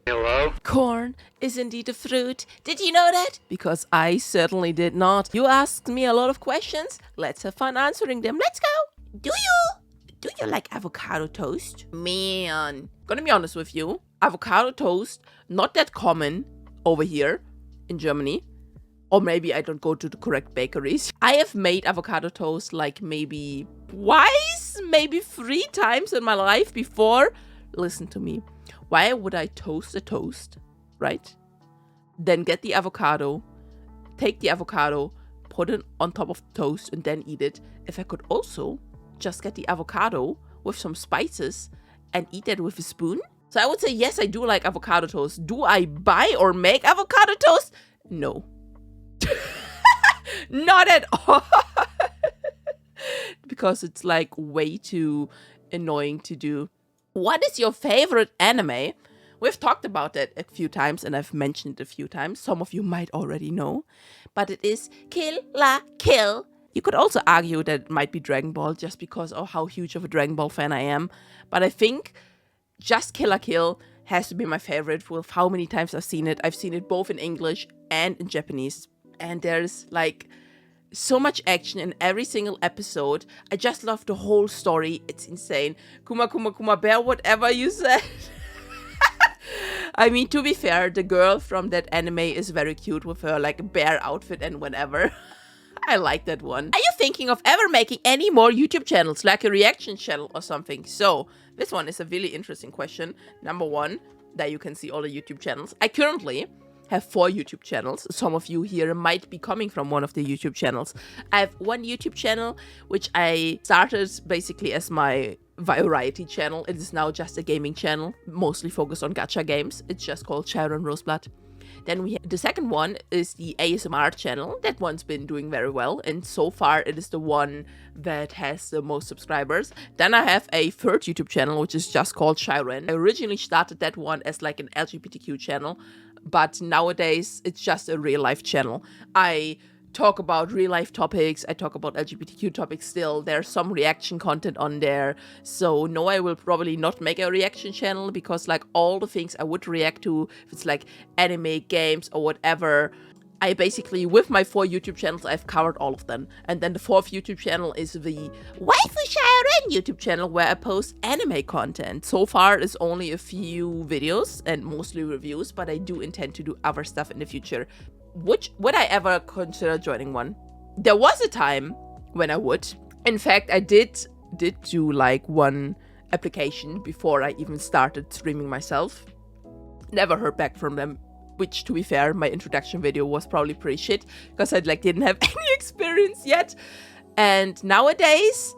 Hello? Corn is indeed a fruit. Did you know that? Because I certainly did not. You asked me a lot of questions. Let's have fun answering them. Let's go. Do you like avocado toast? Man, gonna be honest with you. Avocado toast, not that common over here in Germany. Or maybe I don't go to the correct bakeries. I have made avocado toast like maybe twice, maybe 3 times in my life before. Listen to me. Why would I toast a toast, right? Then get the avocado, take the avocado, put it on top of the toast and then eat it. If I could also just get the avocado with some spices and eat that with a spoon. So I would say, yes, I do like avocado toast. Do I buy or make avocado toast? No. Not at all. Because it's like way too annoying to do. What is your favorite anime? We've talked about that a few times and I've mentioned it a few times. Some of you might already know. But it is Kill la Kill. You could also argue that it might be Dragon Ball just because of how huge of a Dragon Ball fan I am. But I think just Kill la Kill has to be my favorite with how many times I've seen it. I've seen it both in English and in Japanese. And there's like so much action in every single episode. I just love the whole story. It's insane. Kuma kuma kuma bear, whatever you said. I mean, to be fair, the girl from that anime is very cute with her like bear outfit and whatever. I like that one. Are you thinking of ever making any more YouTube channels, like a reaction channel or something? So, this one is a really interesting question. Number one, that you can see all the YouTube channels. I currently have 4 YouTube channels. Some of you here might be coming from one of the YouTube channels. I have one YouTube channel, which I started basically as my variety channel. It is now just a gaming channel, mostly focused on gacha games. It's just called Shyaren Roseblood. Then we have the second one is the ASMR channel. That one's been doing very well, and so far it is the one that has the most subscribers. Then I have a third YouTube channel, which is just called Shyaren. I originally started that one as like an LGBTQ channel, but nowadays it's just a real life channel. I talk about real life topics. I talk about LGBTQ topics still. There's some reaction content on there. So no, I will probably not make a reaction channel because like all the things I would react to, if it's like anime, games or whatever, I basically, with my 4 YouTube channels, I've covered all of them. And then the 4th YouTube channel is the Waifu Shyaren YouTube channel where I post anime content. So far, it's only a few videos and mostly reviews, but I do intend to do other stuff in the future. Would I ever consider joining one? There was a time when I would. In fact, I did do like one application before I even started streaming myself. Never heard back from them, which to be fair, my introduction video was probably pretty shit because I like didn't have any experience yet. And nowadays,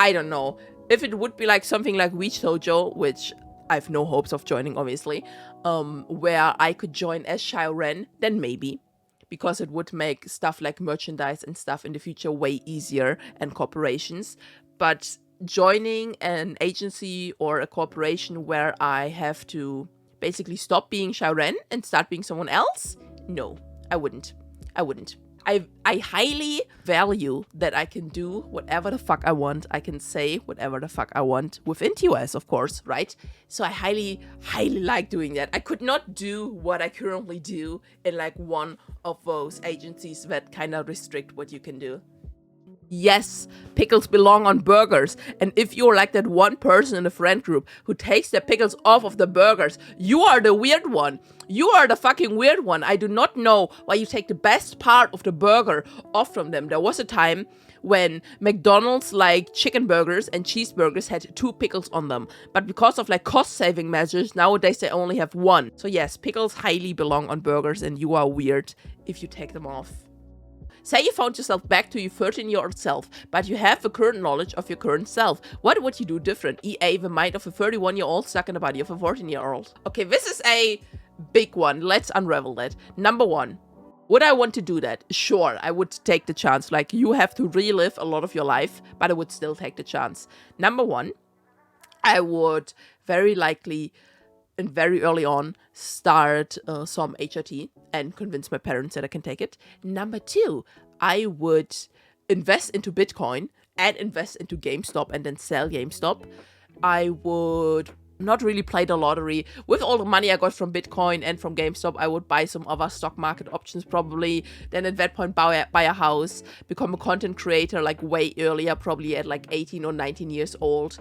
I don't know. If it would be like something like Witch Dojo, which I have no hopes of joining obviously, where I could join as Shyaren, then maybe. Because it would make stuff like merchandise and stuff in the future way easier and corporations. But joining an agency or a corporation where I have to basically stop being Shyaren and start being someone else? No, I wouldn't. I highly value that I can do whatever the fuck I want. I can say whatever the fuck I want within TOS, of course, right? So I highly like doing that. I could not do what I currently do in like one of those agencies that kind of restrict what you can do. Yes, pickles belong on burgers. And if you're like that one person in the friend group who takes the pickles off of the burgers, you are the weird one. You are the fucking weird one. I do not know why you take the best part of the burger off from them. There was a time when McDonald's like chicken burgers and cheeseburgers had 2 pickles on them. But because of like cost saving measures, nowadays they only have 1. So yes, pickles highly belong on burgers and you are weird if you take them off. Say you found yourself back to your 13-year-old self, but you have the current knowledge of your current self. What would you do different? EA, the mind of a 31-year-old stuck in the body of a 14-year-old. Okay, this is a big one. Let's unravel that. Number 1. Would I want to do that? Sure, I would take the chance. Like, you have to relive a lot of your life, but I would still take the chance. Number 1, I would very likely and very early on start some HRT and convince my parents that I can take it. Number 2, I would invest into Bitcoin and invest into GameStop and then sell GameStop. I would not really play the lottery. With all the money I got from Bitcoin and from GameStop, I would buy some other stock market options probably. Then at that point, buy a house, become a content creator like way earlier, probably at like 18 or 19 years old.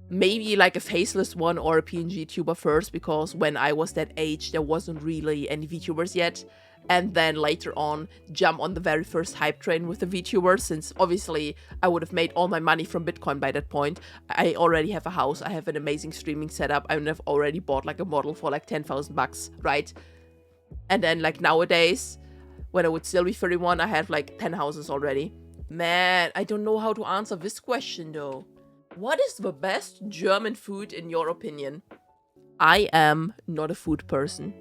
Maybe like a faceless one or a PNG tuber first, because when I was that age, there wasn't really any VTubers yet. And then later on, jump on the very first hype train with the VTubers, since obviously I would have made all my money from Bitcoin by that point. I already have a house, I have an amazing streaming setup, I would have already bought like a model for like 10,000 bucks, right? And then like nowadays, when I would still be 31, I have like 10 houses already. Man, I don't know how to answer this question though. What is the best German food in your opinion? I am not a food person.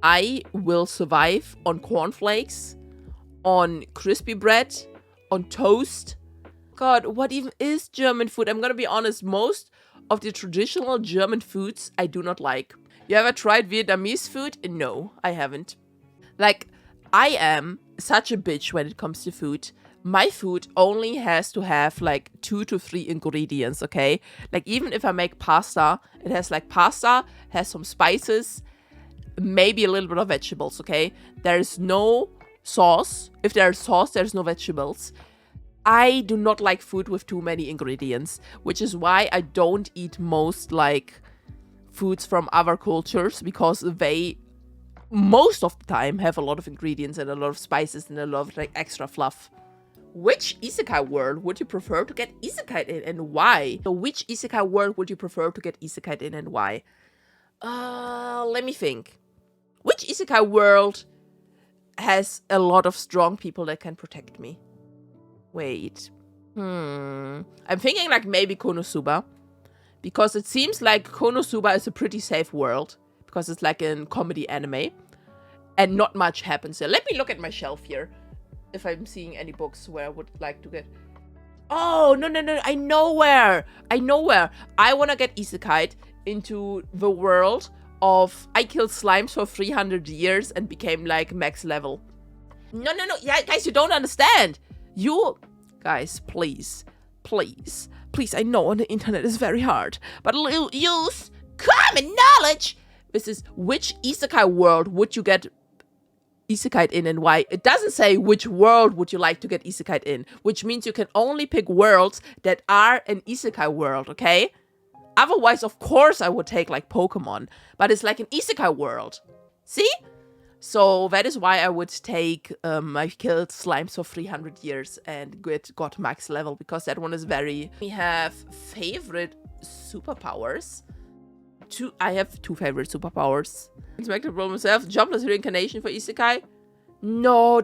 I will survive on cornflakes, on crispy bread, on toast. God, what even is German food? I'm gonna be honest, most of the traditional German foods I do not like. You ever tried Vietnamese food? No, I haven't. Like, I am such a bitch when it comes to food. My food only has to have like 2 to 3 ingredients, okay? Like, even if I make pasta, it has like pasta, has some spices, maybe a little bit of vegetables, okay? There's no sauce. If there's sauce, there's no vegetables. I do not like food with too many ingredients, which is why I don't eat most like foods from other cultures, because they most of the time have a lot of ingredients and a lot of spices and a lot of like extra fluff. Which isekai world would you prefer to get isekai in and why? So which isekai world would you prefer to get isekai in and why? Let me think. Which isekai world has a lot of strong people that can protect me? Wait. I'm thinking like maybe Konosuba. Because it seems like Konosuba is a pretty safe world. Because it's like a comedy anime. And not much happens there. Let me look at my shelf here. If I'm seeing any books where I would like to get... Oh, no. I know where. I want to get isekai'd into the world of I killed slimes for 300 years and became like max level. No. Yeah, guys, you don't understand. Guys, please. I know on the internet is very hard, but use common knowledge. This is which isekai world would you get isekai'd in and why? It doesn't say which world would you like to get isekai'd in, which means you can only pick worlds that are an isekai world, okay? Otherwise, of course, I would take like Pokemon, but it's like an isekai world. See? So that is why I would take I killed slimes for 300 years and got max level, because that one is very... We have favorite superpowers. I have 2 favorite superpowers. Inspect the problem myself. Jumpless reincarnation for isekai? No,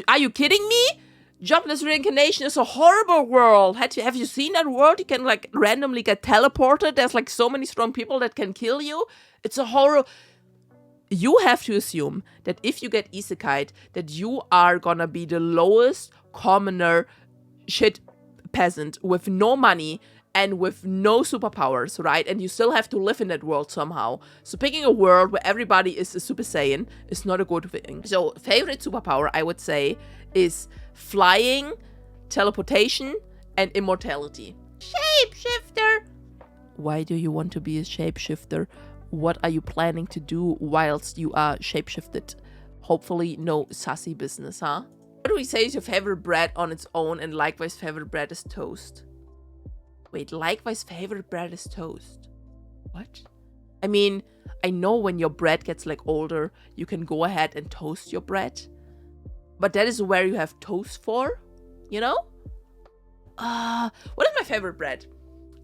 are you kidding me? Jumpless reincarnation is a horrible world. Have you seen that world? You can like randomly get teleported. There's like so many strong people that can kill you. It's a horror. You have to assume that if you get isekai'd, that you are gonna be the lowest commoner shit peasant with no money and with no superpowers, right? And you still have to live in that world somehow. So picking a world where everybody is a Super Saiyan is not a good thing. So favorite superpower, I would say, is flying, teleportation, and immortality. Shapeshifter! Why do you want to be a shapeshifter? What are you planning to do whilst you are shapeshifted? Hopefully no sassy business, huh? What do we say is your favorite bread on its own and likewise favorite bread is toast? Wait, likewise favorite bread is toast? What? I mean, I know when your bread gets like older, you can go ahead and toast your bread. But that is where you have toast for, you know? What is my favorite bread?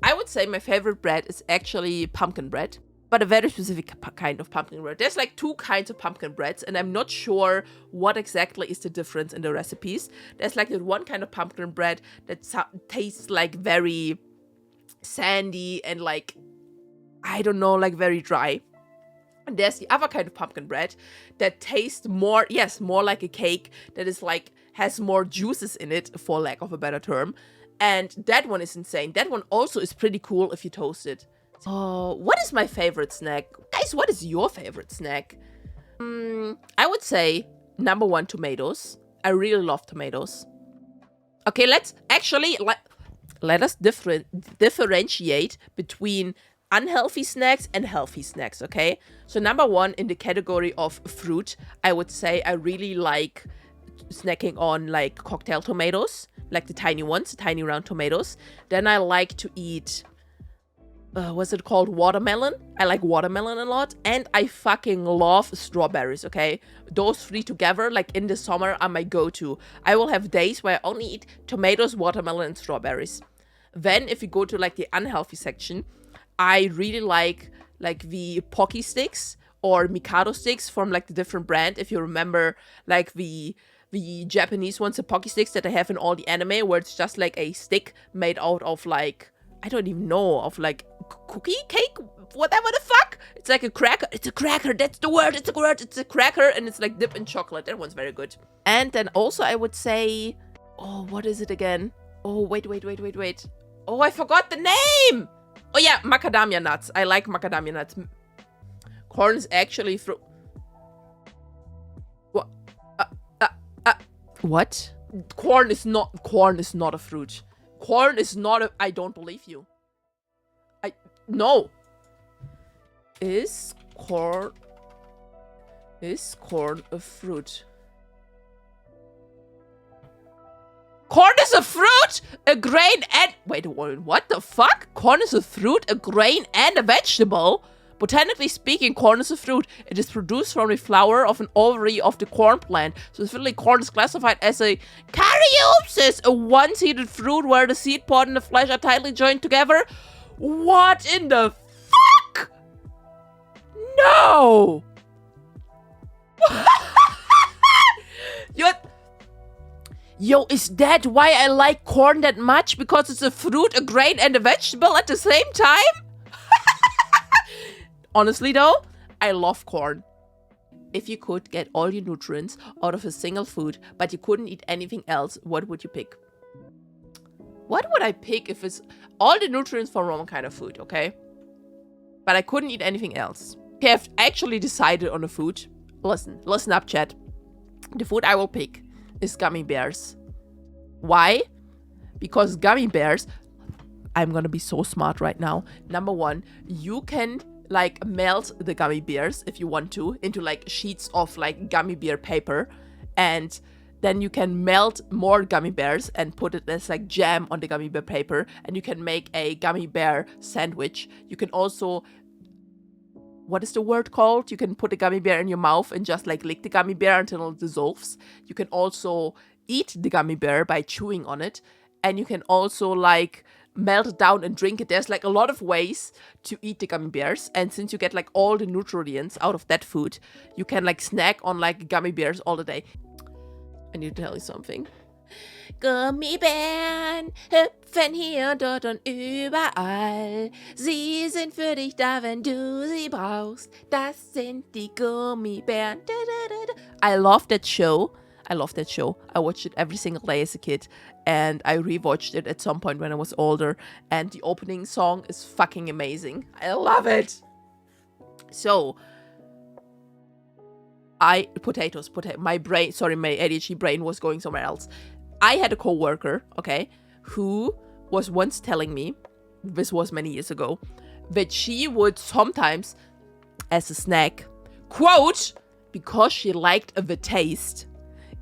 I would say my favorite bread is actually pumpkin bread. But a very specific kind of pumpkin bread. There's like 2 kinds of pumpkin breads, and I'm not sure what exactly is the difference in the recipes. There's like the one kind of pumpkin bread that tastes like very sandy and like, I don't know, like very dry. And there's the other kind of pumpkin bread that tastes more, yes, more like a cake, that is like, has more juices in it, for lack of a better term. And that one is insane. That one also is pretty cool if you toast it. Oh, what is my favorite snack? Guys, what is your favorite snack? I would say, number 1, tomatoes. I really love tomatoes. Okay, let us differentiate between unhealthy snacks and healthy snacks, okay? So number one in the category of fruit, I would say I really like snacking on like cocktail tomatoes, like the tiny ones, the tiny round tomatoes. Then I like to eat, what's it called? Watermelon. I like watermelon a lot. And I fucking love strawberries, okay? Those three together, like in the summer, are my go-to. I will have days where I only eat tomatoes, watermelon, and strawberries. Then if you go to like the unhealthy section, I really like the Pocky sticks or Mikado sticks from like the different brand. If you remember like the Japanese ones, the Pocky sticks that they have in all the anime, where it's just like a stick made out of like, I don't even know, of like cookie cake, whatever the fuck. It's like a cracker. It's a cracker. That's the word. It's a word. It's a cracker, and it's like dipped in chocolate. That one's very good. And then also I would say, oh, what is it again? Oh, wait. Oh, I forgot the name. Oh yeah, macadamia nuts. I like macadamia nuts. Corn is actually fruit. What? What? Corn is not a fruit. Corn is not a... I don't believe you. No. Is corn a fruit? Corn is a fruit, a grain, and... Wait, what the fuck? Corn is a fruit, a grain, and a vegetable? Botanically speaking, corn is a fruit. It is produced from the flower of an ovary of the corn plant. So specifically, corn is classified as a caryopsis, a one-seeded fruit where the seed pod and the flesh are tightly joined together. What in the fuck? No! Yo, is that why I like corn that much? Because it's a fruit, a grain, and a vegetable at the same time? Honestly though, I love corn. If you could get all your nutrients out of a single food, but you couldn't eat anything else, what would you pick? What would I pick if it's all the nutrients from one kind of food, okay? But I couldn't eat anything else. Okay, I've actually decided on a food. Listen up, chat. The food I will pick is gummy bears. Why? Because gummy bears, I'm gonna be so smart right now. Number one, you can like melt the gummy bears if you want to into like sheets of like gummy bear paper, and then you can melt more gummy bears and put it as like jam on the gummy bear paper, and you can make a gummy bear sandwich. You can also, what is the word called? You can put the gummy bear in your mouth and just like lick the gummy bear until it dissolves. You can also eat the gummy bear by chewing on it, and you can also like melt it down and drink it. There's like a lot of ways to eat the gummy bears, and since you get like all the nutrients out of that food, you can like snack on like gummy bears all the day. I need to tell you something. Gummibären hüpfen hier, dort und überall. Sie sind für dich da, wenn du sie brauchst. Das sind die Gummibären. I love that show. I watched it every single day as a kid, and I rewatched it at some point when I was older, and the opening song is fucking amazing. I love it. So, potatoes. My ADHD brain was going somewhere else. I had a coworker, okay, who was once telling me, this was many years ago, that she would sometimes, as a snack, quote, because she liked the taste,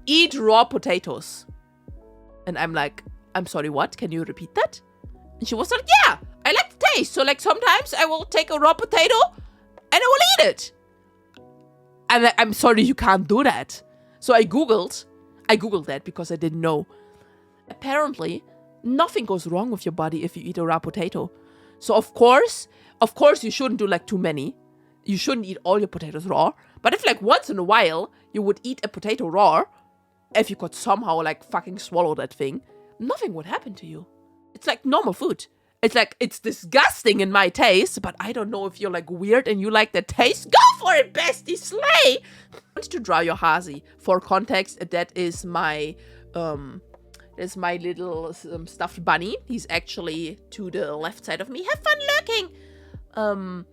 eat raw potatoes. And I'm like, I'm sorry, what? Can you repeat that? And she was like, yeah, I like the taste. So like sometimes I will take a raw potato and I will eat it. And I'm sorry, you can't do that. So I googled that because I didn't know. Apparently, nothing goes wrong with your body if you eat a raw potato. So of course you shouldn't do like too many. You shouldn't eat all your potatoes raw. But if like once in a while you would eat a potato raw, if you could somehow like fucking swallow that thing, nothing would happen to you. It's like normal food. It's like, it's disgusting in my taste, but I don't know if you're like weird and you like the taste. Go for it, bestie, slay! I want to draw your hazy. For context, that is my little stuffed bunny. He's actually to the left side of me. Have fun looking!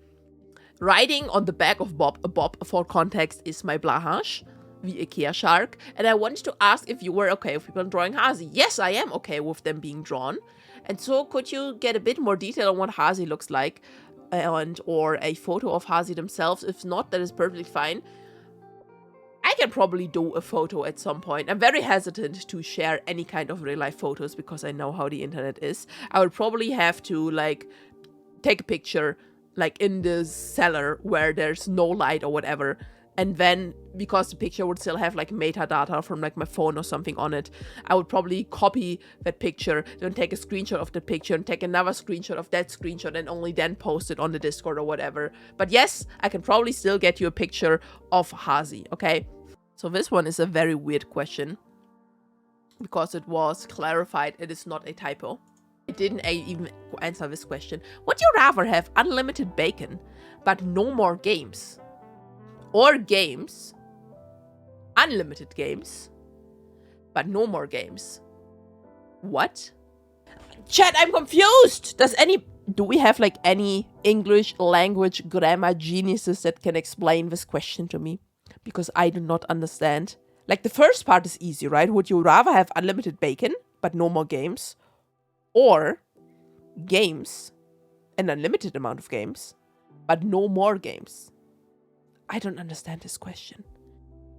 Riding on the back of Bob, for context, is my Blahash, the IKEA shark. And I wanted to ask if you were okay with people drawing hazy. Yes, I am okay with them being drawn. And so could you get a bit more detail on what hazy looks like? and or a photo of Hazi themselves. If not, that is perfectly fine. I can probably do a photo at some point. I'm very hesitant to share any kind of real life photos because I know how the internet is. I would probably have to like take a picture like in the cellar where there's no light or whatever. And then, because the picture would still have like metadata from like my phone or something on it, I would probably copy that picture, then take a screenshot of the picture and take another screenshot of that screenshot and only then post it on the Discord or whatever. But yes, I can probably still get you a picture of Hazi, okay? So this one is a very weird question because it was clarified it is not a typo. I didn't even answer this question. Would you rather have unlimited bacon but no more games? Or games, unlimited games, but no more games? What? Chat, I'm confused! Do we have like any English language grammar geniuses that can explain this question to me? Because I do not understand. Like the first part is easy, right? Would you rather have unlimited bacon, but no more games? Or games, an unlimited amount of games, but no more games? I don't understand this question.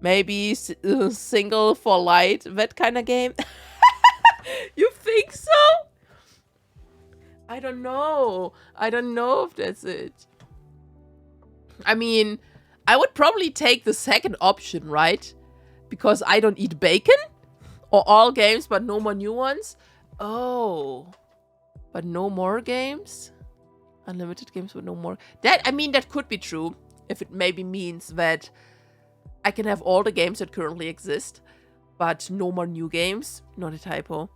Maybe single for light, that kind of game? You think so? I don't know. I don't know if that's it. I mean, I would probably take the second option, right? Because I don't eat bacon? Or all games, but no more new ones? Oh. But no more games? Unlimited games, but no more. That could be true. If it maybe means that I can have all the games that currently exist, but no more new games. Not a typo.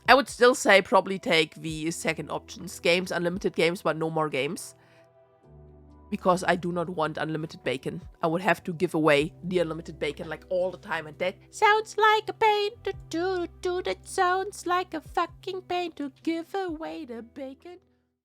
I would still say probably take the second options. Games, unlimited games, but no more games. Because I do not want unlimited bacon. I would have to give away the unlimited bacon like all the time. And that sounds like a pain to do. That sounds like a fucking pain to give away the bacon.